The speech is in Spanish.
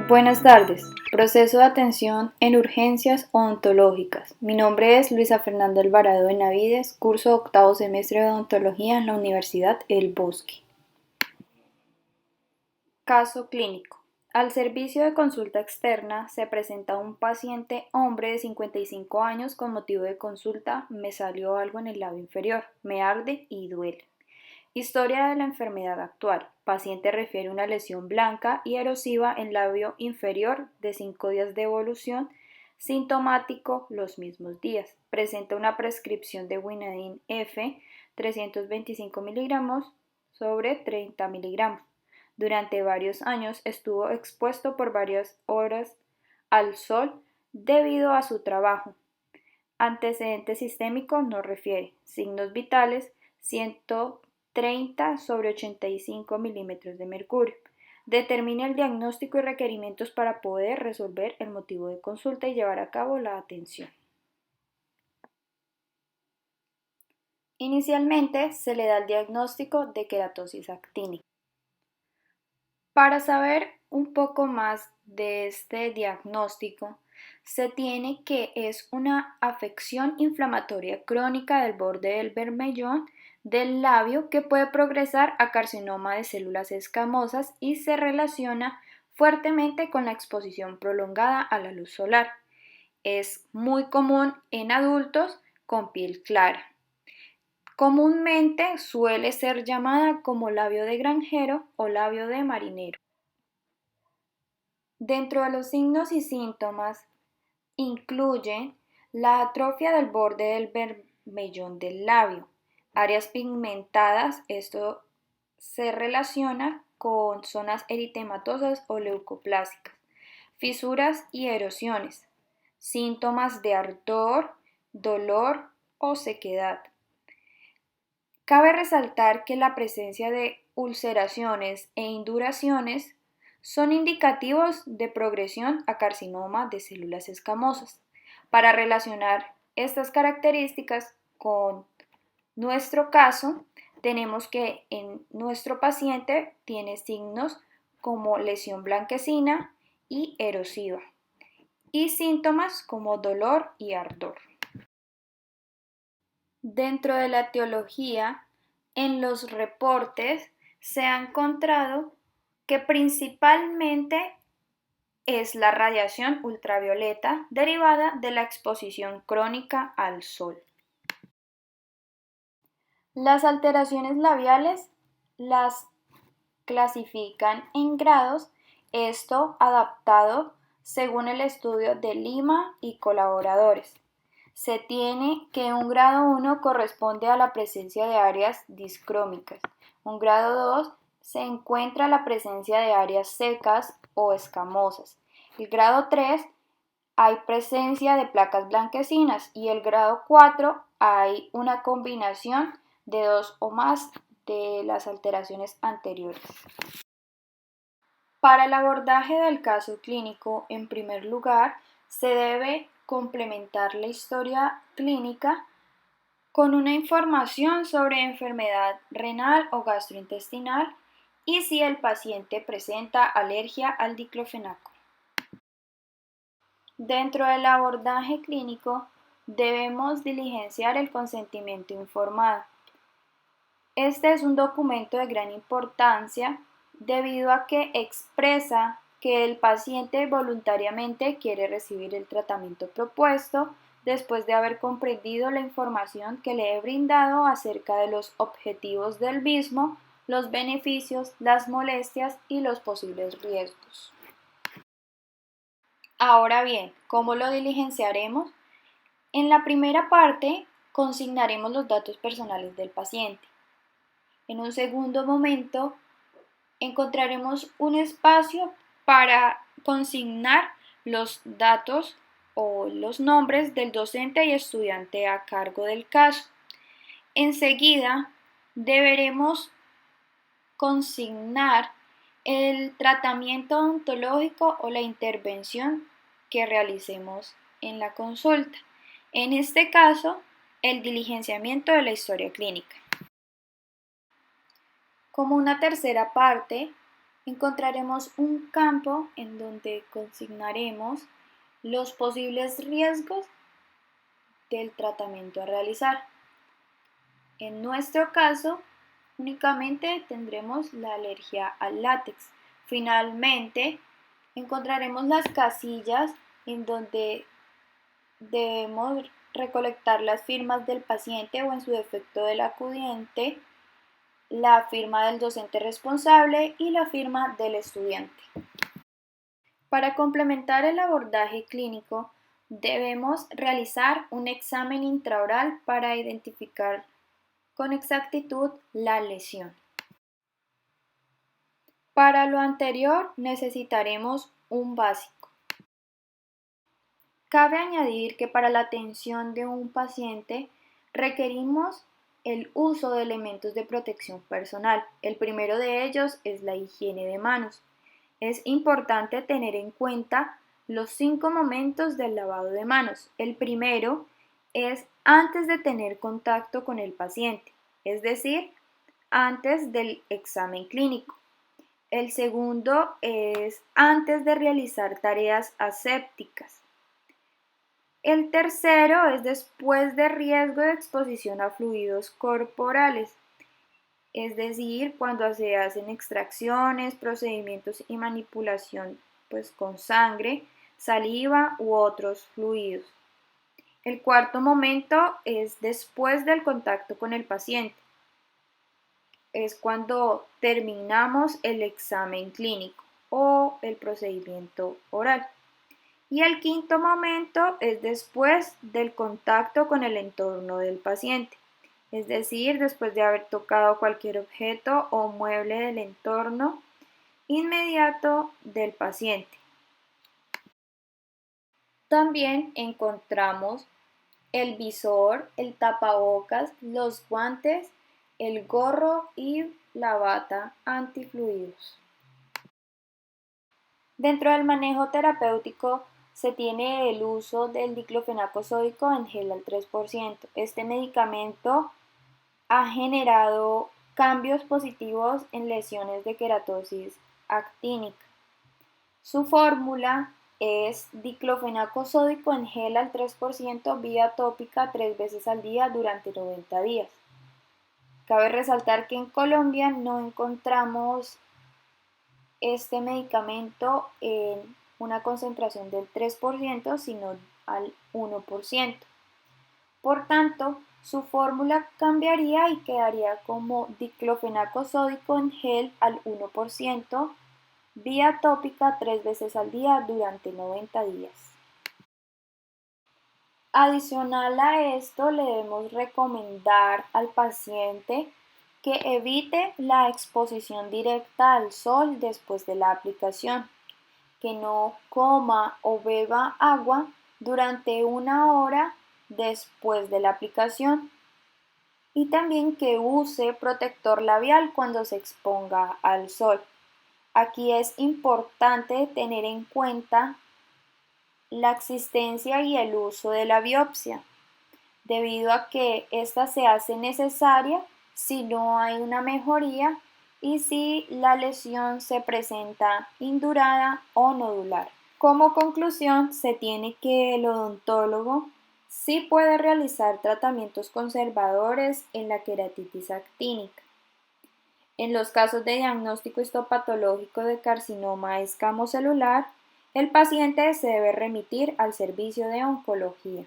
Buenas tardes. Proceso de atención en urgencias odontológicas. Mi nombre es Luisa Fernanda Alvarado Benavides, curso octavo semestre de odontología en la Universidad El Bosque. Caso clínico. Al servicio de consulta externa se presenta un paciente hombre de 55 años con motivo de consulta. Me salió algo en el labio inferior, me arde y duele. Historia de la enfermedad actual. Paciente refiere una lesión blanca y erosiva en labio inferior de 5 días de evolución, sintomático los mismos días. Presenta una prescripción de Winadin F 325 miligramos sobre 30 miligramos. Durante varios años estuvo expuesto por varias horas al sol debido a su trabajo. Antecedente sistémico no refiere. Signos vitales 130 sobre 85 milímetros de mercurio. Determine el diagnóstico y requerimientos para poder resolver el motivo de consulta y llevar a cabo la atención. Inicialmente se le da el diagnóstico de queratosis actínica. Para saber un poco más de este diagnóstico, se tiene que es una afección inflamatoria crónica del borde del bermellón del labio que puede progresar a carcinoma de células escamosas y se relaciona fuertemente con la exposición prolongada a la luz solar. Es muy común en adultos con piel clara. Comúnmente suele ser llamada como labio de granjero o labio de marinero. Dentro de los signos y síntomas incluyen la atrofia del borde del bermellón del labio, áreas pigmentadas, esto se relaciona con zonas eritematosas o leucoplásicas, fisuras y erosiones, síntomas de ardor, dolor o sequedad. Cabe resaltar que la presencia de ulceraciones e induraciones son indicativos de progresión a carcinoma de células escamosas. Para relacionar estas características con nuestro caso, tenemos que en nuestro paciente tiene signos como lesión blanquecina y erosiva y síntomas como dolor y ardor. Dentro de la etiología, en los reportes se ha encontrado que principalmente es la radiación ultravioleta derivada de la exposición crónica al sol. Las alteraciones labiales las clasifican en grados, esto adaptado según el estudio de Lima y colaboradores. Se tiene que un grado 1 corresponde a la presencia de áreas discrómicas. Un grado 2 se encuentra la presencia de áreas secas o escamosas. El grado 3 hay presencia de placas blanquecinas y el grado 4 hay una combinación de dos o más de las alteraciones anteriores. Para el abordaje del caso clínico, en primer lugar, se debe complementar la historia clínica con una información sobre enfermedad renal o gastrointestinal y si el paciente presenta alergia al diclofenaco. Dentro del abordaje clínico debemos diligenciar el consentimiento informado. Este es un documento de gran importancia debido a que expresa que el paciente voluntariamente quiere recibir el tratamiento propuesto después de haber comprendido la información que le he brindado acerca de los objetivos del mismo, los beneficios, las molestias y los posibles riesgos. Ahora bien, ¿cómo lo diligenciaremos? En la primera parte consignaremos los datos personales del paciente. En un segundo momento encontraremos un espacio para consignar los datos o los nombres del docente y estudiante a cargo del caso. Enseguida deberemos consignar el tratamiento odontológico o la intervención que realicemos en la consulta. En este caso, el diligenciamiento de la historia clínica. Como una tercera parte, encontraremos un campo en donde consignaremos los posibles riesgos del tratamiento a realizar. En nuestro caso, únicamente tendremos la alergia al látex. Finalmente, encontraremos las casillas en donde debemos recolectar las firmas del paciente o en su defecto del acudiente, la firma del docente responsable y la firma del estudiante. Para complementar el abordaje clínico, debemos realizar un examen intraoral para identificar con exactitud la lesión. Para lo anterior necesitaremos un básico. Cabe añadir que para la atención de un paciente requerimos el uso de elementos de protección personal. El primero de ellos es la higiene de manos. Es importante tener en cuenta los 5 momentos del lavado de manos. El primero es antes de tener contacto con el paciente, es decir, antes del examen clínico. El segundo es antes de realizar tareas asépticas. El tercero es después de riesgo de exposición a fluidos corporales, es decir, cuando se hacen extracciones, procedimientos y manipulación con sangre, saliva u otros fluidos. El cuarto momento es después del contacto con el paciente. Es cuando terminamos el examen clínico o el procedimiento oral. Y el quinto momento es después del contacto con el entorno del paciente, es decir, después de haber tocado cualquier objeto o mueble del entorno inmediato del paciente. También encontramos el visor, el tapabocas, los guantes, el gorro y la bata antifluidos. Dentro del manejo terapéutico se tiene el uso del diclofenaco sódico en gel al 3%. Este medicamento ha generado cambios positivos en lesiones de queratosis actínica. Su fórmula es diclofenaco sódico en gel al 3% vía tópica 3 veces al día durante 90 días. Cabe resaltar que en Colombia no encontramos este medicamento en una concentración del 3%, sino al 1%. Por tanto, su fórmula cambiaría y quedaría como diclofenaco sódico en gel al 1%, vía tópica 3 veces al día durante 90 días. Adicional a esto, le debemos recomendar al paciente que evite la exposición directa al sol después de la aplicación, que no coma o beba agua durante 1 hora después de la aplicación y también que use protector labial cuando se exponga al sol. Aquí es importante tener en cuenta la existencia y el uso de la biopsia, debido a que ésta se hace necesaria si no hay una mejoría y si la lesión se presenta indurada o nodular. Como conclusión, se tiene que el odontólogo sí puede realizar tratamientos conservadores en la queratitis actínica. En los casos de diagnóstico histopatológico de carcinoma escamocelular, el paciente se debe remitir al servicio de oncología.